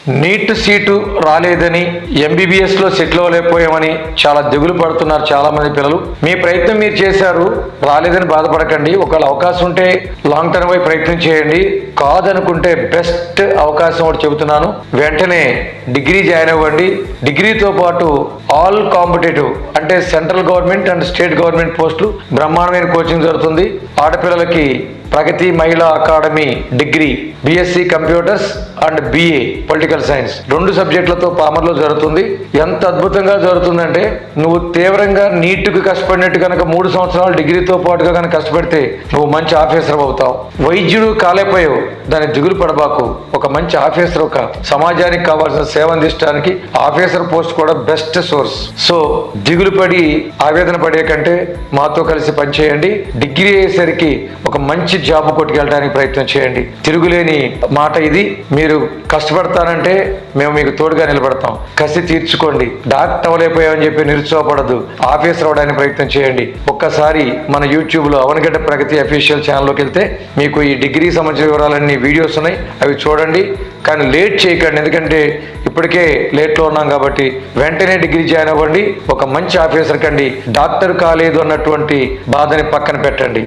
Neat seat రాలేదని MBBS లో settle అవ్వలేకపోయామని చాలా దిగులు పడుతున్నారు చాలా మంది పిల్లలు. మీ ప్రయత్నం మీరు చేశారు, రాలేదని బాధపడకండి. ఒకవేళ అవకాశం ఉంటే లాంగ్ టర్మ్ పై ప్రయత్నం చేయండి. కాదనుకుంటే బెస్ట్ అవకాశం ఒకటి చెబుతున్నాను, వెంటనే డిగ్రీ జాయిన్ అవ్వండి. డిగ్రీతో పాటు ఆల్ కాంపిటేటివ్ అంటే central government and state government పోస్టులు బ్రహ్మాండమైన కోచింగ్ జరుగుతుంది. ఆడపిల్లలకి Pragati Mahila academy degree BSc computers and BA political science 2 సబ్జెక్టులతో పామర్లో జరుగుతుంది. ఎంత అద్భుతంగా జరుగుతుందంటే, నువ్వు తీవ్రంగా నీట్కి కష్టపడినట్టు కనుక 3 సంవత్సరాలు డిగ్రీతో పాటుగా కనుక కష్టపడితే నువ్వు మంచి ఆఫీసర్ అవుతావు. వైద్యుడు కాలేపోయావు, దాన్ని దిగులు పడబాకు. ఒక మంచి ఆఫీసర్, ఒక సమాజానికి కావాల్సిన సేవ అందించడానికి ఆఫీసర్ పోస్ట్ కూడా బెస్ట్ సోర్స్. సో దిగులు పడి ఆవేదన పడే కంటే మాతో కలిసి పనిచేయండి. డిగ్రీ అయ్యేసరికి ఒక మంచి జాబ్ కొట్టుకెళ్ళడానికి ప్రయత్నం చేయండి. తిరుగులేని మాట ఇది. మీరు కష్టపడతానంటే మేము మీకు తోడుగా నిలబడతాం. కసి తీర్చుకోండి. డాక్టర్ అవ్వలేకపోయామని చెప్పి నిరుత్సాహపడద్దు, ఆఫీసర్ అవడానికి ప్రయత్నం చేయండి. ఒక్కసారి మన యూట్యూబ్లో అవనగడ్డ ప్రగతి అఫీషియల్ ఛానల్లోకి వెళ్తే మీకు ఈ డిగ్రీ సంబంధించిన వివరాలన్నీ వీడియోస్ ఉన్నాయి, అవి చూడండి. కానీ లేట్ చేయకండి, ఎందుకంటే ఇప్పటికే లేట్లో ఉన్నాం కాబట్టి వెంటనే డిగ్రీ జాయిన్ అవ్వండి. ఒక మంచి ఆఫీసర్ కండి. డాక్టర్ కాలేదు అన్నటువంటి బాధని పక్కన పెట్టండి.